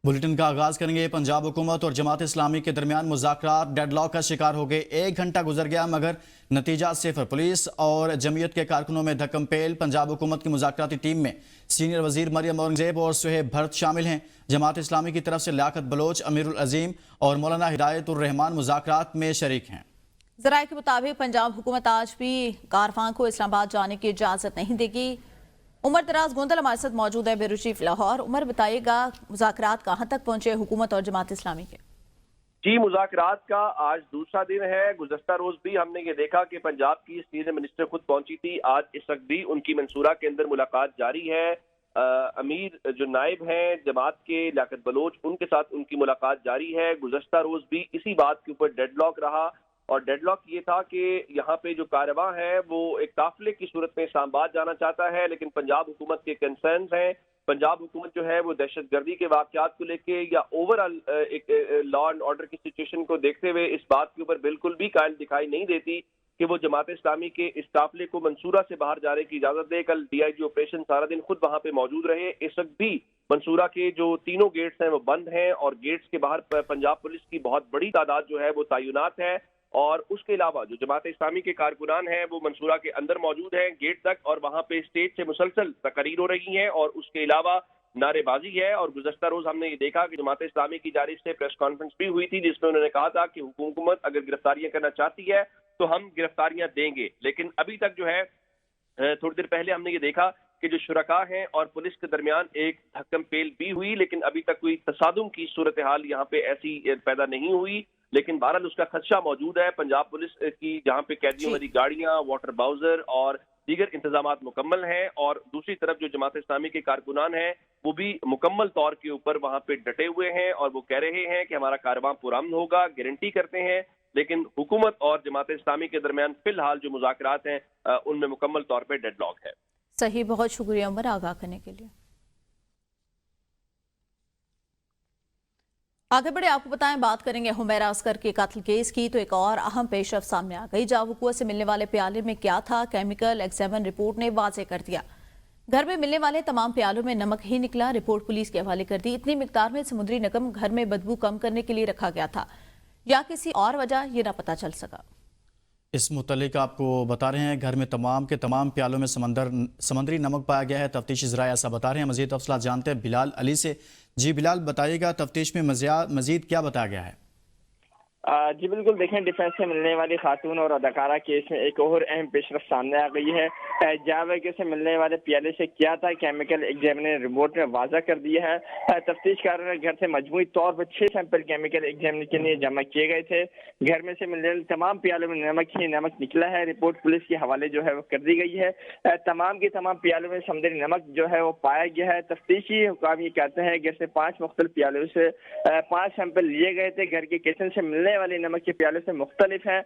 Bulletin का आगाज करेंगे। पंजाब हुकूमत और जमात इस्लामी के दरमियान मुज़ाकरात डेड लॉक का शिकार हो गए। 1 घंटा गुजर गया मगर नतीजा सिफर। पुलिस और जमीयत के कारकुनों में धक्कम पेल। पंजाब हुकूमत की मुज़ाकराती टीम में सीनियर वजीर मरियम औरंगजेब और सुहेब भरत शामिल हैं। जमात इस्लामी की तरफ से लियाकत बलोच, अमीरुल अजीम और मौलाना हिदायतुर रहमान मुज़ाकरात में शरीक हैं। ज़राए के मुताबिक पंजाब हुकूमत आज भी कारवां को इस्लामाबाद जाने की इजाज़त नहीं देगी। उमर दराज गोंदल हमारे साथ मौजूद है, ब्यूरो चीफ लाहौर। उमर, बताइएगा मुज़ाकरात कहाँ तक पहुंचे हुकूमत और जमात इस्लामी के? जी, मुज़ाकरात का आज दूसरा दिन है। गुज़श्ता रोज भी हमने ये देखा कि पंजाब की सीनियर मिनिस्टर खुद पहुंची थी। आज इस वक्त भी उनकी मंसूरा के अंदर मुलाकात जारी है। अमीर जो नायब हैं जमात के लियाकत बलोच, उनके साथ उनकी मुलाकात जारी है। गुज़श्ता रोज भी इसी बात के ऊपर डेडलॉक रहा और डेडलॉक ये था कि यहाँ पे जो कारवां है वो एक काफिले की सूरत में इस्लामाबाद जाना चाहता है, लेकिन पंजाब हुकूमत के कंसर्न्स हैं। पंजाब हुकूमत जो है वो दहशतगर्दी के वाक़यात को लेके या ओवरऑल एक लॉ एंड ऑर्डर की सिचुएशन को देखते हुए इस बात के ऊपर बिल्कुल भी कायल दिखाई नहीं देती कि वो जमात इस्लामी के इस काफिले को मंसूरा से बाहर जाने की इजाजत दे। कल डीआईजी ऑपरेशन सारा दिन खुद वहां पे मौजूद रहे। इस वक्त भी मंसूरा के जो तीनों गेट्स हैं वो बंद हैं और गेट्स के बाहर पंजाब पुलिस की बहुत बड़ी तादाद जो है वो तैनात है। और उसके अलावा जो जमात इस्लामी के कारकुनान हैं वो मंसूरा के अंदर मौजूद हैं गेट तक, और वहां पे स्टेज से मुसलसल तकरीर हो रही हैं और उसके अलावा नारेबाजी है। और गुज़श्ता रोज हमने ये देखा कि जमात इस्लामी की जानिब से प्रेस कॉन्फ्रेंस भी हुई थी जिसमें उन्होंने कहा था कि हुकूमत अगर गिरफ्तारियां करना चाहती है तो हम गिरफ्तारियां देंगे। लेकिन अभी तक जो है थोड़ी देर पहले हमने ये देखा कि जो शुरका हैं और पुलिस के दरमियान एक धक्कम पेल भी हुई, लेकिन अभी तक कोई तसादुम की सूरत हाल यहाँ पे ऐसी पैदा नहीं हुई। लेकिन बहरहाल उसका खदशा मौजूद है। पंजाब पुलिस की जहाँ पे कैदियों वाली गाड़ियां, वाटर बाउजर और दीगर इंतजामात मुकम्मल हैं, और दूसरी तरफ जो जमात इस्लामी के कारकुनान हैं वो भी मुकम्मल तौर के ऊपर वहां पे डटे हुए हैं और वो कह रहे हैं कि हमारा कारवां पुरअमन होगा, गारंटी करते हैं। लेकिन हुकूमत और जमात इस्लामी के दरमियान फिलहाल जो मुज़ाकरात हैं उनमें मुकम्मल तौर पर डेडलॉक है। सही, बहुत शुक्रिया उमर आगाह करने के लिए। आगे बढ़े, आपको बताएं, बात करेंगे हुमैरा असगर के कत्ल केस की। तो एक और अहम पेशरफ सामने आ गई। जावकुआ से मिलने वाले प्याले में क्या था, केमिकल एग्जामिन रिपोर्ट ने वाजे कर दिया। घर में मिलने वाले तमाम प्यालों में नमक ही निकला। रिपोर्ट पुलिस के हवाले कर दी। इतनी मिकदार में समुद्री नकम घर में बदबू कम करने के लिए रखा गया था या किसी और वजह, ये ना पता चल सका। इस मुतल्लिक आपको बता रहे हैं घर में तमाम के तमाम प्यालों में समंदरी नमक पाया गया है। तफ्तीशी ज़राए ऐसा बता रहे हैं। मज़ीद तफसीलात जानते हैं बिलाल अली से। जी बिलाल, बताइएगा तफ्तीश में मज़ीद क्या बताया गया है? जी बिल्कुल, देखें, डिफेंस से मिलने वाली खातून और अदाकारा केस में एक और अहम पेशरफ सामने आ गई है। जावकुआ से मिलने वाले प्याले से क्या था, केमिकल एग्जामिनर रिपोर्ट में वाजा कर दिया है। तफ्तीशकारों ने घर से मजमूई तौर पर 6 सैंपल केमिकल एग्जामिनर के लिए जमा किए गए थे। घर में से मिलने वाले तमाम प्यालों में नमक ही नमक निकला है। रिपोर्ट पुलिस के हवाले जो है वो कर दी गई है। तमाम के तमाम प्यालों में समुद्री नमक जो है वो पाया गया है। तफ्तीशी हुकाम ये कहते हैं घर से 5 मुख्तलिफ प्यालों से 5 सैंपल लिए गए थे। घर के किचन से मिलने वाले नमक के प्यालों से मुख्तलिफ है।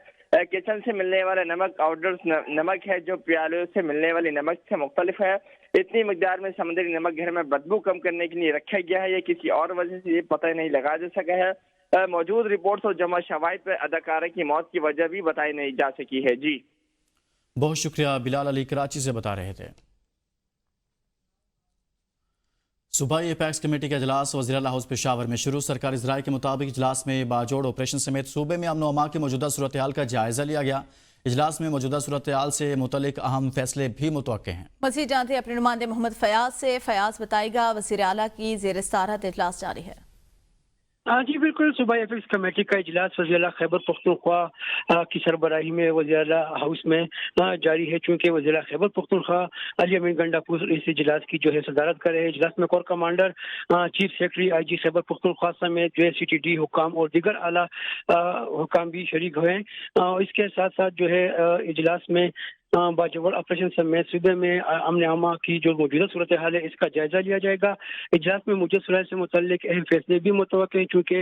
किचन से मिलने वाला नमक आउटडोर नमक है जो प्यालों से मिलने वाली नमक से मुख्तलिफ है। इतनी मकदार में समुद्री नमक घर में बदबू कम करने के लिए रखा गया है या किसी और वजह से ये पता नहीं लगा जा सका है। मौजूद रिपोर्ट और जमा शवाहिद पर अदाकारा की मौत की वजह भी बताई नहीं जा सकी है। जी बहुत शुक्रिया। बिलाल अली कराची से बता रहे थे। सूबाई एपेक्स कमेटी का इजलास वज़ीर हाउस पेशावर में शुरू। सरकारी ज़राए के मुताबिक इजलास में बाजोड़ ऑपरेशन समेत सूबे में अमन अमा की मौजूदा सूरत हाल का जायजा लिया गया। इजलास में मौजूदा सूरत हाल से मुतल्लिक अहम फैसले भी मुतवक्के हैं। मज़ीद जानते हैं अपने नुमाइंदे मोहम्मद फयाज से। फयाज, बताएगा, वज़ीर आला की ज़ेर सदारत इजलास जारी है। जी बिल्कुल, सूबाई एपेक्स कमेटी का इजलास वज़ीर खैबर पख्तूनख्वा की सरबराही में वज़ीर हाउस में जारी है। चूँकि वज़ीर खैबर पख्तूनख्वा अली अमीन गंडापुर इस इजलास की जो है सदारत कर रहे हैं। इजलास में core commander, chief secretary IG Khyber Pakhtunkhwa समेत जो है CTD हुकाम और दीगर आला हुकाम भी शरीक हुए। इसके साथ साथ जो है इजलास में बाजवड़ ऑपरेशन समेत सूबे में अमन अमा की जो मौजूदा सूरत हाल है इसका जायजा लिया जाएगा। इजलास में मौजूदा सूरत से मुतल्लिक अहम फैसले भी मुतवक्के हैं। चूँकि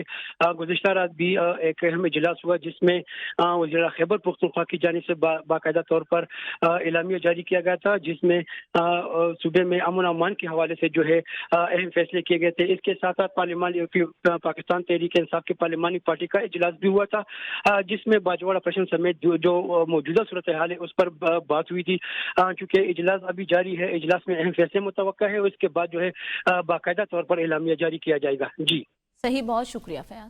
गुज़िश्ता रात भी एक अहम इजलास हुआ जिसमें वज़ीर खैबर पख्तूनख्वा की जानिब से बाकायदा तौर पर एलामिया जारी किया गया था जिसमें सूबे में अमन अमान के हवाले से जो है अहम फैसले किए गए थे। इसके साथ साथ पार्लिमानी पाकिस्तान तहरीक इंसाफ की पार्लिमानी पार्टी का इजलास भी हुआ था जिसमें बाजवड़ ऑपरेशन समेत जो मौजूदा सूरत हाल है उस पर बात हुई थी। चूंकि इजलास अभी जारी है, इजलास में अहम फैसले मुतवक्का है, उसके बाद जो है बाकायदा तौर पर एलामिया जारी किया जाएगा। जी सही, बहुत शुक्रिया Fayaz.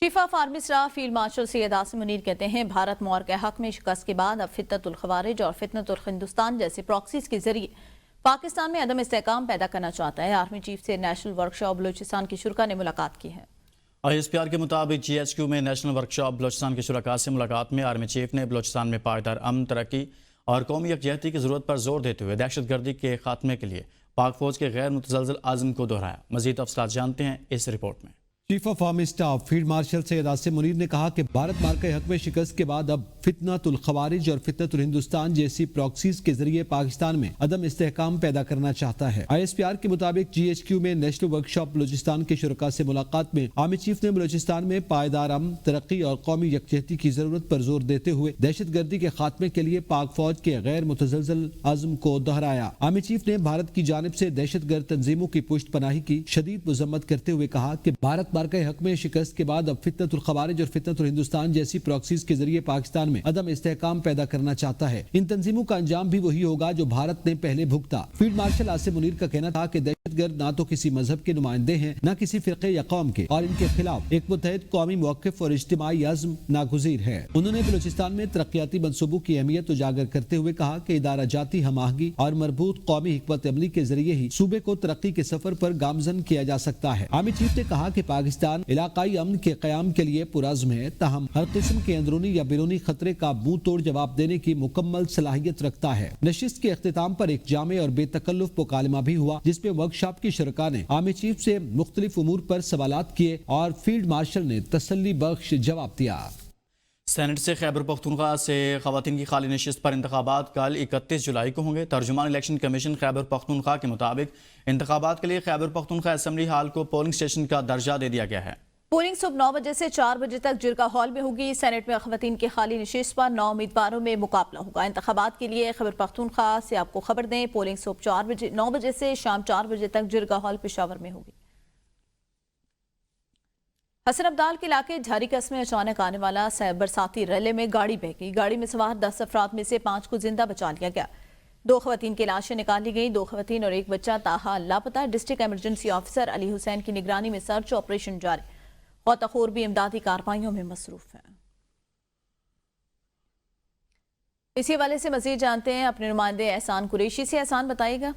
Chief of army staff field marshal Syed Asim Munir कहते हैं भारत मौर के हक में शिकस्त के बाद अब फितनतुल खवारिज और फितनतुल हिंदुस्तान जैसे प्रॉक्सीज के जरिए पाकिस्तान में अदम इस्तेहकाम पैदा करना चाहता है। आर्मी चीफ से नेशनल वर्कशॉप बलूचिस्तान की शुरा ने मुलाकात की है। ISPR के मुताबिक GHQ में नेशनल वर्कशॉप बलूचिस्तान के शुरका से मुलाकात में आर्मी चीफ ने बलूचिस्तान में पायदार अमन, तरक्की और कौमी यकजहती की जरूरत पर जोर देते हुए दहशतगर्दी के खात्मे के लिए पाक फौज के गैर मुतज़लज़ल आज़म को दोहराया। मजीद तफसीलात जानते हैं इस रिपोर्ट में। Chief of army staff field marshal Syed Asim Munir ने कहा कि भारत मार के हक में शिकस्त के बाद अब फितनतुल खवारिज और फितनतुल हिंदुस्तान जैसी प्रॉक्सीज के जरिए पाकिस्तान में अदम इस्तेहकाम पैदा करना चाहता है। ISPR के मुताबिक GHQ में नेशनल वर्कशॉप बलूचिस्तान के शुरका से मुलाकात में आर्मी चीफ ने बलूचिस्तान में पायदार अमन, तरक्की और कौमी यकजहती की जरूरत पर जोर देते हुए दहशतगर्दी के खात्मे के लिए पाक फौज के गैर मुतज़लज़ल आज़म को दोहराया। आर्मी चीफ ने भारत की जानिब से दहशतगर्द तंजीमों की पुष्ट पनाही की शदीद मजम्मत करते हुए कहा कि भारत मार के हक में शिकस्त के बाद अब फितनतुल खवारिज और फितनतुल हिंदुस्तान जैसी प्रॉक्सीज के जरिए पाकिस्तान में अदम इस्तेहकाम पैदा करना चाहता है। इन तंजीमों का अंजाम भी वही होगा जो भारत ने पहले भुगता। फील्ड मार्शल आसिम मुनीर का कहना था कि दहशतगर्द ना तो किसी मजहब के नुमाइंदे हैं, न किसी फिरके या कौम के, और इनके खिलाफ एक मुत्तहिद कौमी मौक़िफ़ और इज्तिमाई अज़्म नागुज़ीर है। उन्होंने बलूचिस्तान में तरक्याती मंसूबों की अहमियत उजागर करते हुए कहा कि इदारा जाती हमआहंगी और मरबूत कौमी हिकमत अमली के जरिए ही सूबे को तरक्की के सफर पर गामजन किया जा सकता है। आर्मी चीफ ने कहा कि पाकिस्तान इलाकाई अमन के क़याम के लिए पुरज़्म है, ताहम हर किस्म के अंदरूनी या बैरूनी खतरे का मुंह तोड़ जवाब देने की मुकम्मल सलाहियत रखता है। नशिस्त के इख्तिताम पर एक जामे और बेतकल्लुफ मुकालमा भी हुआ, जिसमें वर्कशॉप की शुरका ने आर्मी चीफ से मुख्तलिफ उमूर पर सवालात किए और फील्ड मार्शल ने तसल्ली बख्श जवाब दिया। सेनेट से खैबर पख्तूनख्वा से खवातीन की खाली नशिस्त पर इंतखाबात कल 31 जुलाई को होंगे। तर्जुमान इलेक्शन कमीशन खैबर पख्तूनख्वा के मुताबिक इंतखाबात के लिए खैबर पख्तूनख्वा असम्बली हाल को पोलिंग स्टेशन का दर्जा दे दिया गया है। पोलिंग सुबह 9 बजे से 4 बजे तक जिरगा हॉल में होगी। सेनेट में खवातीन की खाली नशिस्त पर 9 उम्मीदवारों में मुकाबला होगा। इंतखाबात के लिए खैबर पख्तूनख्वा से आपको खबर दें, पोलिंग सुबह 9 बजे से शाम 4 बजे तक जिरगा हॉल पेशावर में होगी। हसन अब्दाल के इलाके झारी कस्म में अचानक आने वाला बरसाती रैले में गाड़ी बह गई। गाड़ी में सवार 10 अफराद में से 5 को जिंदा बचा लिया गया। 2 खवातीन की लाशें निकाली गई। 2 खवातीन और 1 बच्चा ताहाल लापता। District emergency officer Ali Hussain की निगरानी में सर्च ऑपरेशन जारी। गौताखोर भी इमदादी कार्रवाइयों में मसरूफ हैं। इसी हवाले से मजीद जानते हैं अपने नुमाइंदे एहसान कुरैशी से। एहसान, बताइएगा।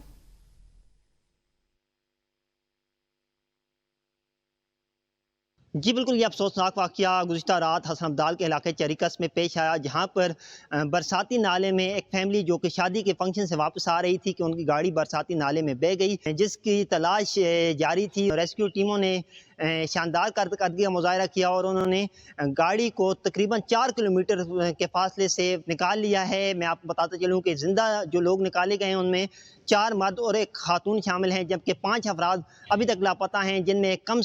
जी बिल्कुल, ये अफसोसनाक वाक़या गुज़िश्ता रात हसन अब्दाल के इलाके चरिकस में पेश आया, जहाँ पर बरसाती नाले में एक फैमिली जो कि शादी के फंक्शन से वापस आ रही थी कि उनकी गाड़ी बरसाती नाले में बह गई, जिसकी तलाश जारी थी। रेस्क्यू टीमों ने शानदार कारकर्दगी का मुजाहरा किया और उन्होंने गाड़ी को तकरीबन 4 किलोमीटर के फासले से निकाल लिया है। मैं आपको बताता चलूँ कि ज़िंदा जो लोग निकाले गए हैं उनमें 4 मर्द और 1 खातून शामिल हैं, जबकि 5 अफराद अभी तक लापता हैं, जिनमें कम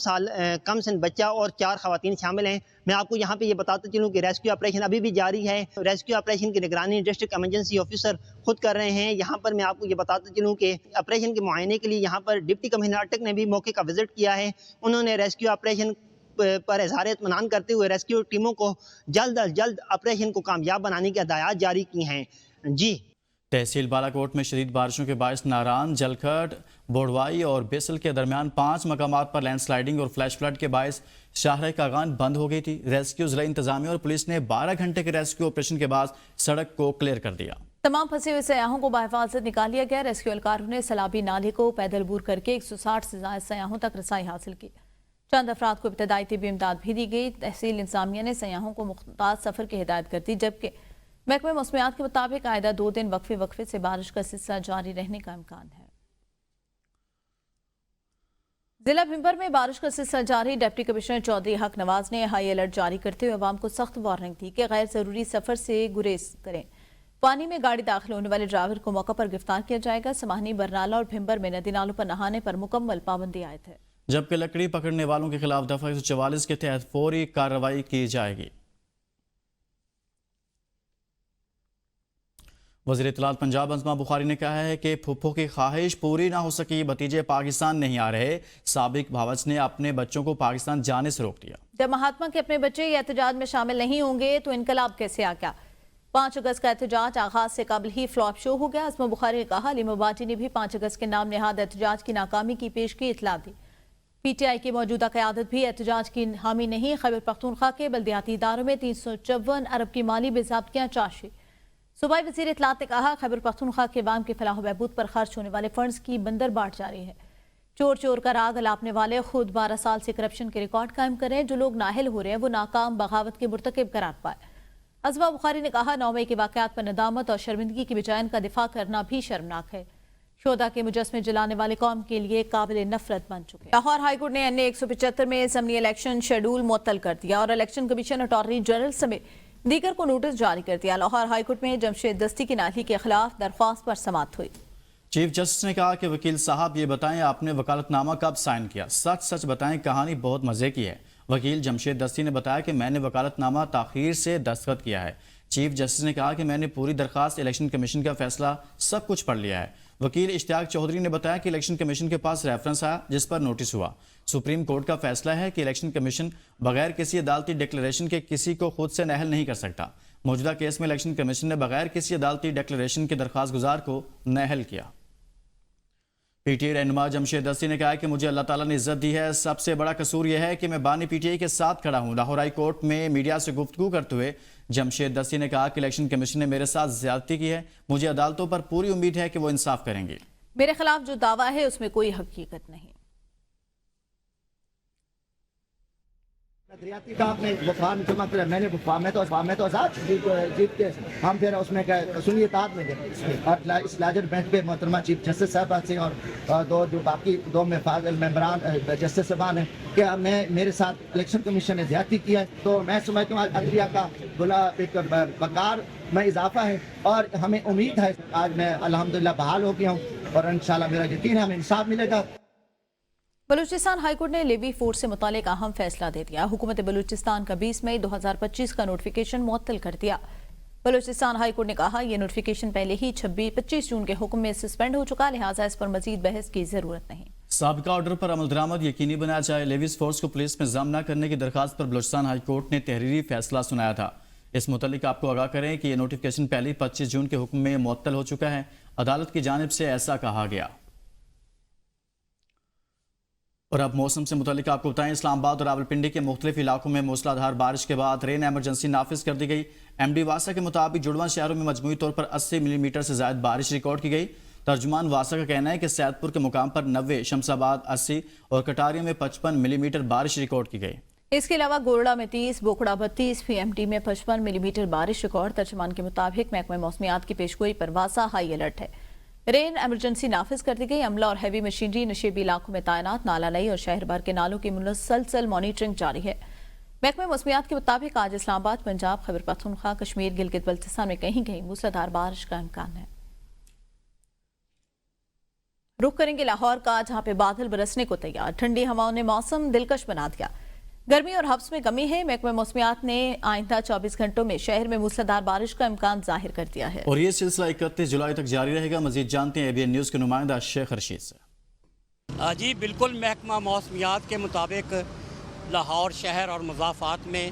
सन बच्चा और 4 खवातीन शामिल हैं। मैं आपको यहाँ पे ये बताता चलूँ कि रेस्क्यू ऑपरेशन अभी भी जारी है। रेस्क्यू ऑपरेशन की निगरानी डिस्ट्रिक्ट इमरजेंसी ऑफिसर खुद कर रहे हैं। यहाँ पर मैं आपको ये बताता चलूँ कि ऑपरेशन के मुआयने के लिए यहाँ पर डिप्टी कमिश्नर अटक ने भी मौके का विजिट किया है। उन्होंने रेस्क्यू ऑपरेशन पर इज़हार इत्मीनान करते हुए रेस्क्यू टीमों को जल्द अज जल्द ऑपरेशन को कामयाब बनाने की हिदायत जारी की हैं। जी, तहसील बालाकोट में शदीद बारिशों के बायस नारान, जलखट, बोड़वाई और बेसल के दरमियान 5 मकामात पर लैंडस्लाइडिंग और फ्लैश फ्लड के बायस शाहराह कागान बंद हो गई थी। रेस्क्यू जिला इंतजामिया और पुलिस ने 12 घंटे के रेस्क्यू ऑपरेशन के बाद सड़क को क्लियर कर दिया। तमाम फंसे हुए सयाहों को बाहिफाजत निकाल लिया गया। रेस्क्यू एहलकारों ने सलाबी नाले को पैदल बूर करके 160 से ज्यादा सयाहों तक रसाई हासिल की। चंद अफराद को इब्तदाई तिब्बी इमदाद भी दी गई। तहसील इंतजामिया ने सयाहों को मुख्तार सफर की हिदायत कर दी, जबकि महकमे मौसमियात के मुताबिक आइंदा 2 दिन वक्फे से बारिश का सिलसिला जारी रहने का इम्कान है। जिला भिंबर में बारिश का सिलसिला जारी। डिप्टी कमिश्नर चौधरी हक नवाज ने हाई अलर्ट जारी करते हुए अवाम को सख्त वार्निंग दी कि गैर जरूरी सफर से गुरेज करें। पानी में गाड़ी दाखिल होने वाले ड्राइवर को मौका पर गिरफ्तार किया जाएगा। समाहनी, बरनाला और भिंबर में नदी नालों पर नहाने पर मुकम्मल पाबंदी आयत है, जबकि लकड़ी पकड़ने वालों के खिलाफ दफा 144 के तहत फौरी कार्रवाई की जाएगी। وزیر اطلاعات پنجاب انزمہ بخاری نے کہا ہے کہ پھپھو کی خواہش پوری نہ ہو سکی، بھتیجے پاکستان نہیں آ رہے۔ سابق بھاوچ نے اپنے بچوں کو پاکستان جانے سے روک دیا۔ جب مہاتما کے اپنے بچے یہ احتجاج میں شامل نہیں ہوں گے تو انقلاب کیسے آ گیا؟ 5 اگست کا احتجاج آغاز سے قبل ہی فلاپ شو ہو گیا۔ انزمہ بخاری نے کہا علیم آبادی نے بھی 5 اگست کے نام نہاد احتجاج کی ناکامی کی پیشگی اطلاع دی۔ پی ٹی آئی کی موجودہ قیادت بھی احتجاج کی حامی نہیں۔ خیبر پختونخوا کے بلدیاتی اداروں میں 354 ارب کی مالی باضابطگیاں چاشی۔ صوبائی وزیر اطلاعات نے کہا خیبر پختونخوا کے عوام کی فلاح و بہبود پر خرچ ہونے والے فنڈز کی بندر بانٹ جاری ہے۔ چور چور کا راگ الاپنے والے خود 12 سال سے کرپشن کے ریکارڈ قائم کریں۔ جو لوگ نااہل ہو رہے ہیں وہ ناکام بغاوت کے مرتکب قرار پائے۔ انزمہ بخاری نے کہا 9 مئی کے واقعات پر ندامت اور شرمندگی کی بجائے ان کا دفاع کرنا بھی شرمناک ہے۔ شہداء کے مجسمے جلانے والے قوم کے لیے قابل نفرت بن چکے۔ لاہور ہائی کورٹ نے NA 175 میں ضمنی الیکشن شیڈول معطل کر دیا اور الیکشن کمیشن اٹارنی جنرل سمیت دیگر کو نوٹس جاری کر دیا۔ لاہور ہائی کورٹ میں جمشید دستی کی نااہلی کے خلاف درخواست پر سماعت ہوئی۔ چیف جسٹس نے کہا کہ وکیل صاحب یہ بتائیں آپ نے وکالت نامہ کب سائن کیا؟ سچ سچ بتائیں، کہانی بہت مزے کی ہے۔ وکیل جمشید دستی نے بتایا کہ میں نے وکالت نامہ تاخیر سے دستخط کیا ہے۔ چیف جسٹس نے کہا کہ میں نے پوری درخواست الیکشن کمیشن کا فیصلہ سب کچھ پڑھ لیا ہے۔ وکیل اشتیاق چودھری نے بتایا کہ الیکشن کمیشن کے پاس ریفرنس آیا جس پر نوٹس ہوا۔ سپریم کورٹ کا فیصلہ ہے کہ الیکشن کمیشن بغیر کسی عدالتی ڈکلیریشن کے کسی کو خود سے نااہل نہیں کر سکتا۔ موجودہ کیس میں الیکشن کمیشن نے بغیر کسی عدالتی ڈکلیریشن کے درخواست گزار کو نااہل کیا۔ پی ٹی آئی رہنما جمشید دستی نے کہا کہ مجھے اللہ تعالیٰ نے عزت دی ہے، سب سے بڑا قصور یہ ہے کہ میں بانی پی ٹی آئی کے ساتھ کھڑا ہوں۔ لاہور ہائی کورٹ میں میڈیا سے گفتگو کرتے ہوئے جمشید دستی نے کہا کہ الیکشن کمیشن نے میرے ساتھ زیادتی کی ہے، مجھے عدالتوں پر پوری امید ہے کہ وہ انصاف کریں گے۔ میرے خلاف جو دعویٰ ہے اس میں کوئی حقیقت نہیں۔ دریاتی کا آپ نے وفان جمع کرا، میں نے میں تو آزاد جیت کے ہم پھر اس میں سنیے تاج میں گئے اور اس لاجر بینچ پہ محترمہ چیف جسٹس صاحبہ سے اور جو باقی دو ممبران جسٹس صاحبان ہیں کہ میرے ساتھ الیکشن کمیشن نے زیادتی کی ہے، تو میں سمجھتا ہوں آج عدلیہ کا ایک بقار میں اضافہ ہے اور ہمیں امید ہے آج میں الحمدللہ بحال ہو گیا ہوں اور انشاءاللہ میرا یقین ہے ہمیں انصاف ملے گا۔ بلوچستان ہائی کورٹ نے لیوی فورس سے متعلق اہم فیصلہ دے دیا۔ حکومت بلوچستان کا 20 مئی 2025 کا نوٹیفیکیشن معطل کر دیا۔ بلوچستان ہائی کورٹ نے کہا یہ نوٹیفیکیشن پہلے ہی 25 جون کے حکم میں سسپینڈ ہو چکا، لہٰذا اس پر مزید بحث کی ضرورت نہیں۔ سابقہ آرڈر پر عمل درآمد یقینی بنایا جائے، لیویز فورس کو پولیس میں ضم نہ کرنے کی درخواست پر بلوچستان ہائی کورٹ نے تحریری فیصلہ سنایا تھا۔ اس متعلق آپ کو آگاہ کریں کہ یہ نوٹیفیکیشن پہلے 25 جون کے حکم میں معطل ہو چکا ہے۔ عدالت کی جانب سے ایسا کہا گیا۔ اور اب موسم سے متعلق آپ کو بتائیں، اسلام آباد اور راولپنڈی کے مختلف علاقوں میں موسلا دھار بارش کے بعد رین ایمرجنسی نافذ کر دی گئی۔ ایم ڈی واسا کے مطابق جڑواں شہروں میں مجموعی طور پر 80 ملی میٹر سے زائد بارش ریکارڈ کی گئی۔ ترجمان واسا کا کہنا ہے کہ سید پور کے مقام پر 90، شمس آباد 80 اور کٹاریہ میں 55 ملی میٹر بارش ریکارڈ کی گئی۔ اس کے علاوہ گورڑا میں 30، بوکڑا 32، PMT میں 55 ملی میٹر بارش ریکارڈ۔ ترجمان کے مطابق محکمہ موسمیات کی پیشگوئی پر واسا ہائی الرٹ ہے۔ رین ایمرجنسی نافذ کر دی گئی۔ عملہ اور ہیوی مشینری نشیبی علاقوں میں تعینات، نالہ نئی اور شہر بھر کے نالوں کی مسلسل مانیٹرنگ جاری ہے۔ محکمہ موسمیات کے مطابق آج اسلام آباد، پنجاب، خیبر پختونخوا، کشمیر، گلگت بلتستان میں کہیں کہیں موسلادھار بارش کا امکان ہے۔ رخ کریں گے لاہور کا، جہاں پہ بادل برسنے کو تیار، ٹھنڈی ہواؤں نے موسم دلکش بنا دیا۔ گرمی اور حبس میں کمی ہے۔ محکمہ موسمیات نے آئندہ 24 گھنٹوں میں شہر میں موسلادھار بارش کا امکان ظاہر کر دیا ہے اور یہ سلسلہ 31 جولائی تک جاری رہے گا۔ مزید جانتے ہیں ABN نیوز کے نمائندہ شیخ رشید سے۔ جی بالکل، محکمہ موسمیات کے مطابق لاہور شہر اور مضافات میں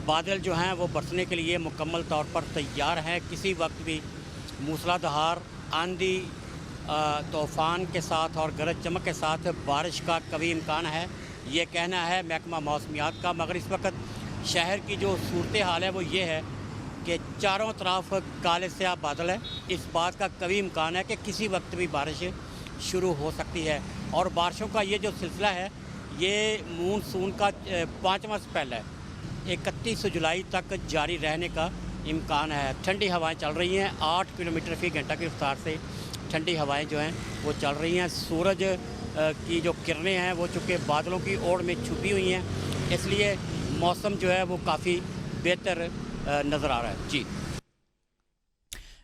بادل جو ہیں وہ برسنے کے لیے مکمل طور پر تیار ہیں۔ کسی وقت بھی موسلادھار آندھی، طوفان کے ساتھ اور گرج چمک کے ساتھ بارش کا قوی امکان ہے، یہ کہنا ہے محکمہ موسمیات کا۔ مگر اس وقت شہر کی جو صورتحال ہے وہ یہ ہے کہ چاروں طرف کالے سیاہ بادل ہے۔ اس بات کا قوی امکان ہے کہ کسی وقت بھی بارش شروع ہو سکتی ہے، اور بارشوں کا یہ جو سلسلہ ہے یہ مونسون کا 5واں سپیل ہے، 31 جولائی تک جاری رہنے کا امکان ہے۔ ٹھنڈی ہوائیں چل رہی ہیں، 8 کلومیٹر فی گھنٹہ کی رفتار سے ٹھنڈی ہوائیں جو ہیں وہ چل رہی ہیں۔ سورج کی جو کرنیں ہیں وہ چونکہ بادلوں کی اوڑ میں چھپی ہوئی ہیں، اس لیے موسم جو ہے وہ کافی بہتر نظر آ رہا ہے۔ جی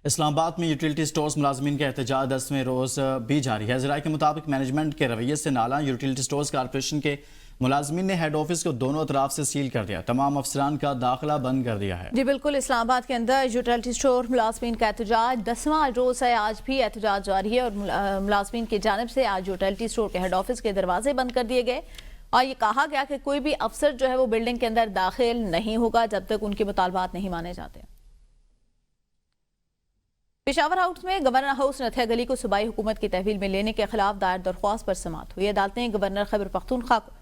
اسلام آباد میں یوٹیلیٹی سٹورز ملازمین کا احتجاج 10ویں روز بھی جاری ہے۔ ذرائع کے مطابق مینجمنٹ کے رویے سے نالاں یوٹیلیٹی سٹورز کارپوریشن کے मुलाजमीन ने हेड ऑफिस को दोनों तरफ से सील कर दिया, तमाम अफसरान का दाखिला बंद कर दिया है। जी बिल्कुल, इस्लामाबाद के अंदर यूटिलिटी स्टोर मुलाजमीन का एहतजाज 10वां रोज है, आज भी एहतजाज जारी है और मुलाजमीन की जानिब से आज यूटिलिटी स्टोर के हेड ऑफिस के दरवाजे बंद कर दिए गए और ये कहा गया कि कोई भी अफसर जो है वो बिल्डिंग के अंदर दाखिल नहीं होगा जब तक उनके मुतालबात नहीं माने जाते। पेशावर हाउस में गवर्नर हाउस नथिया गली को सूबाई हुकूमत की तहवील में लेने के खिलाफ दायर दरख्वास्त पर समाअत हुई। अदालत ने गवर्नर खैबर पख्तूनख्वा को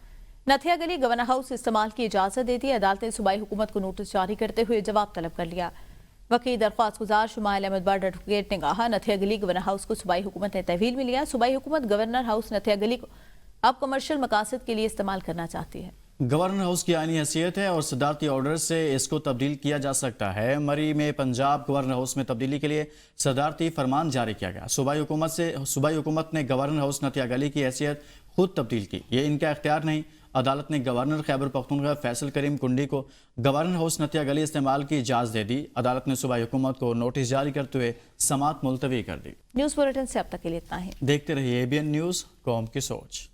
नथिया गली गवर्नर हाउस इस्तेमाल की इजाजत दे दी। अदालत ने सूबाई हुकूमत को नोटिस जारी करते हुए जवाब तलब कर लिया। वकील दरख्वास्त गुजार शुमाइल अहमद बट एडवोकेट ने कहा, नथिया गली गवर्नर हाउस को सूबाई हुकूमत ने तहवील में लिया। सूबाई हुकूमत गवर्नर हाउस नथिया गली को अब कमर्शियल मकासद के लिए इस्तेमाल करना चाहती है। गवर्नर हाउस की आईनी हैसियत है और सदारती ऑर्डर से इसको तब्दील किया जा सकता है। मरी में पंजाब गवर्नर हाउस में तब्दीली के लिए सदारती फरमान जारी किया गया। सूबाई हुकूमत ने गवर्नर हाउस नथिया गली की हैसियत खुद तब्दील की, ये इनका इख्तियार नहीं। अदालत ने गवर्नर खैबर पख्तूनख्वा फैसल करीम कुंडी को गवर्नर हाउस नथिया गली इस्तेमाल की इजाज़त दे दी। अदालत ने सूबाई हुकूमत को नोटिस जारी करते हुए समाअत मुलतवी कर दी। न्यूज़ बुलेटिन से अब तक के लिए इतना ही। देखते रहिए ABN न्यूज़, कौम की सोच।